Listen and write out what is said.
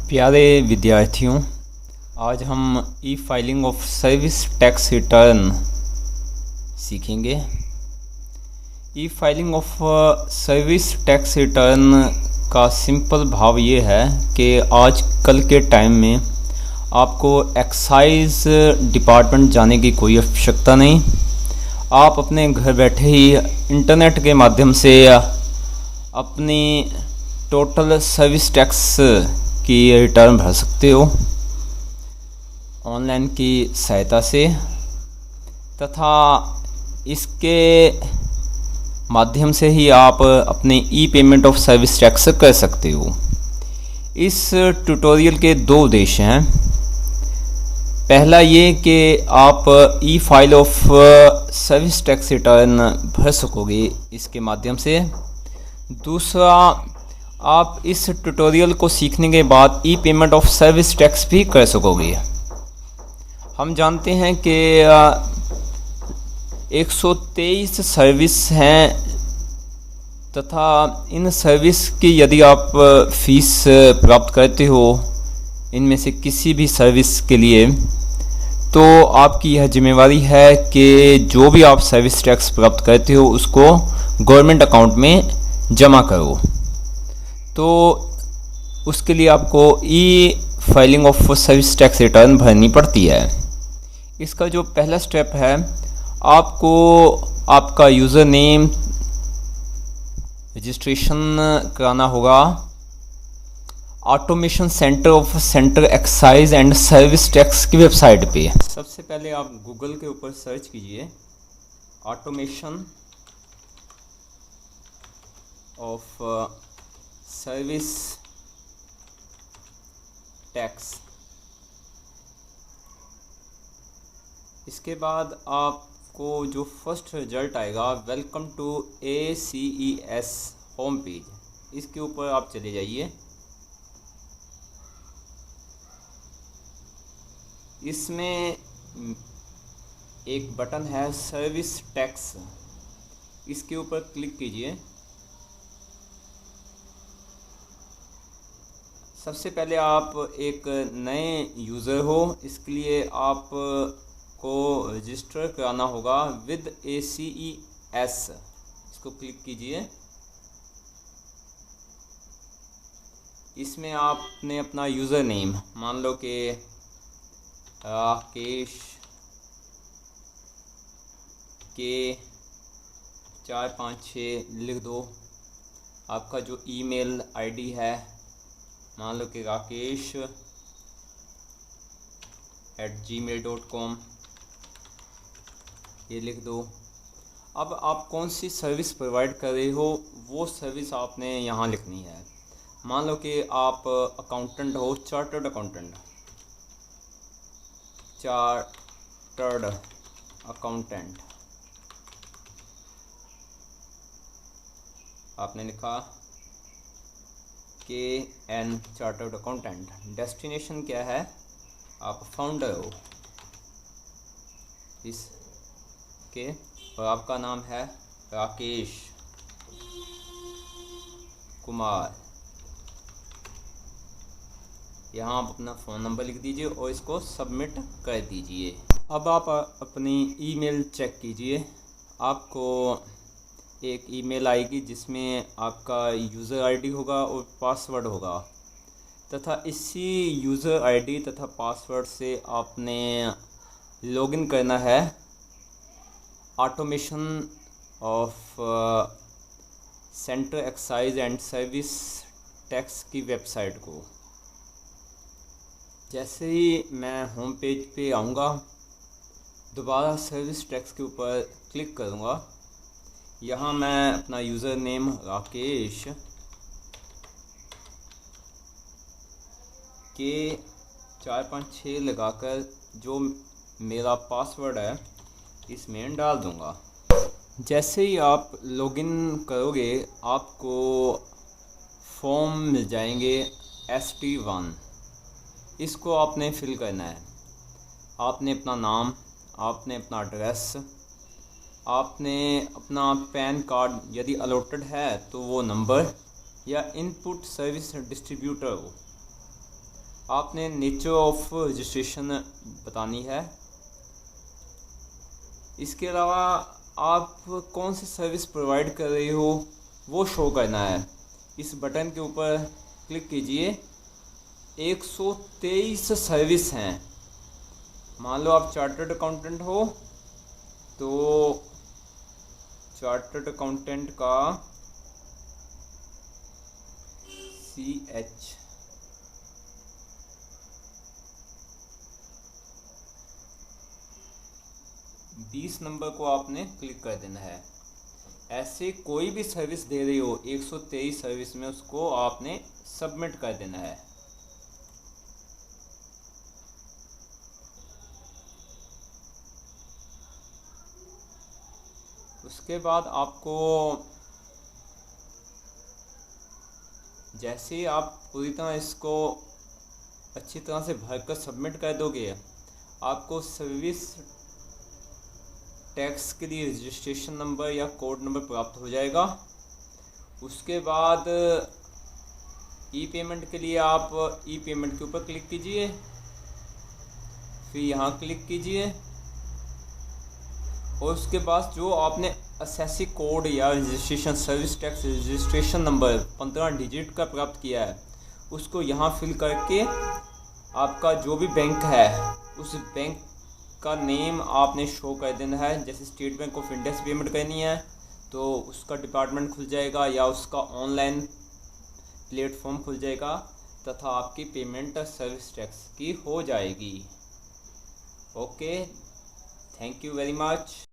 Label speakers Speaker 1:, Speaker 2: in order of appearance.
Speaker 1: प्यारे विद्यार्थियों, आज हम e filing of service tax return सीखेंगे। E filing of service tax return का सिंपल भाव ये है कि आज कल के टाइम में आपको एक्साइज डिपार्टमेंट जाने की कोई आवश्यकता नहीं। आप अपने घर बैठे ही इंटरनेट के माध्यम से अपनी टोटल सर्विस टैक्स की रिटर्न भर सकते हो ऑनलाइन की सहायता से, तथा इसके माध्यम से ही आप अपने ई पेमेंट ऑफ सर्विस टैक्स कर सकते हो। इस ट्यूटोरियल के दो उद्देश्य हैं। पहला ये कि आप e file of service tax return भर सकोगे इसके माध्यम से। दूसरा, आप इस ट्यूटोरियल को सीखने के बाद ई पेमेंट ऑफ सर्विस टैक्स भी कर सकोगे। हम जानते हैं कि 123 सर्विस हैं, तथा इन सर्विस की यदि आप फीस प्राप्त करते हो इनमें से किसी भी सर्विस के लिए, तो आपकी यह जिम्मेवारी है कि जो भी आप सर्विस टैक्स प्राप्त करते हो उसको गवर्नमेंट अकाउंट में जमा करो। तो उसके लिए आपको ई filing of service tax return भरनी पड़ती है। इसका जो पहला स्टेप है, आपको आपका यूज़र नेम रजिस्ट्रेशन कराना होगा automation centre of central excise and service tax की वेबसाइट पे। सबसे पहले आप गूगल के ऊपर सर्च कीजिए ऑटोमेशन ऑफ सर्विस टैक्स। इसके बाद आपको जो फर्स्ट रिजल्ट आएगा, welcome to ACES home page, इसके ऊपर आप चले जाइए। इसमें एक बटन है सर्विस टैक्स, इसके ऊपर क्लिक कीजिए। सबसे पहले आप एक नए यूज़र हो, इसके लिए आप को रजिस्टर कराना होगा विद ACES। इसको क्लिक कीजिए। इसमें आपने अपना यूज़र नेम, मान लो कि राकेश के 456 लिख दो। आपका जो ईमेल आईडी है, मान लो कि rakesh@gmail.com, ये लिख दो। अब आप कौन सी सर्विस प्रोवाइड कर रहे हो वो सर्विस आपने यहाँ लिखनी है। मान लो कि आप अकाउंटेंट हो, चार्टर्ड अकाउंटेंट आपने लिखा KN चार्टर्ड अकाउंटेंट। डेस्टिनेशन क्या है, आप फाउंडर हो इसके, और आपका नाम है राकेश कुमार। यहाँ आप अपना फ़ोन नंबर लिख दीजिए और इसको सबमिट कर दीजिए। अब आप अपनी ईमेल चेक कीजिए। आपको एक ईमेल आएगी जिसमें आपका यूज़र आईडी होगा और पासवर्ड होगा, तथा इसी यूज़र आईडी तथा पासवर्ड से आपने लॉगिन करना है automation of central excise and service tax की वेबसाइट को। जैसे ही मैं होम पेज पे आऊँगा, दोबारा सर्विस टैक्स के ऊपर क्लिक करूँगा। यहाँ मैं अपना यूज़र नेम राकेश के 456 लगाकर जो मेरा पासवर्ड है इसमें डाल दूँगा। जैसे ही आप लॉगिन करोगे आपको फॉर्म मिल जाएंगे ST1। इसको आपने फिल करना है। आपने अपना नाम, आपने अपना एड्रेस, आपने अपना पैन कार्ड यदि अलॉटेड है तो वो नंबर, या इनपुट सर्विस डिस्ट्रीब्यूटर हो, आपने नेचर ऑफ रजिस्ट्रेशन बतानी है। इसके अलावा आप कौन सी सर्विस प्रोवाइड कर रहे हो वो शो करना है। इस बटन के ऊपर क्लिक कीजिए। 123 सर्विस हैं। मान लो आप चार्टर्ड अकाउंटेंट हो तो चार्टर्ड अकाउंटेंट का CH बीस नंबर को आपने क्लिक कर देना है। ऐसे कोई भी सर्विस दे रही हो 123 सर्विस में, उसको आपने सबमिट कर देना है। उसके बाद आपको जैसे ही आप पूरी तरह इसको अच्छी तरह से भरकर सबमिट कर दोगे, आपको सर्विस टैक्स के लिए रजिस्ट्रेशन नंबर या कोड नंबर प्राप्त हो जाएगा। उसके बाद ई पेमेंट के लिए आप ई पेमेंट के ऊपर क्लिक कीजिए, फिर यहाँ क्लिक कीजिए और उसके बाद जो आपने एसएससी कोड या registration service tax registration number 15 digit का प्राप्त किया है, उसको यहाँ फिल करके आपका जो भी बैंक है उस बैंक का नेम आपने शो कर देना है। जैसे स्टेट बैंक ऑफ इंडिया से पेमेंट करनी है तो उसका डिपार्टमेंट खुल जाएगा या उसका ऑनलाइन प्लेटफॉर्म खुल जाएगा तथा आपकी पेमेंट सर्विस टैक्स की हो जाएगी। Okay, thank you very much.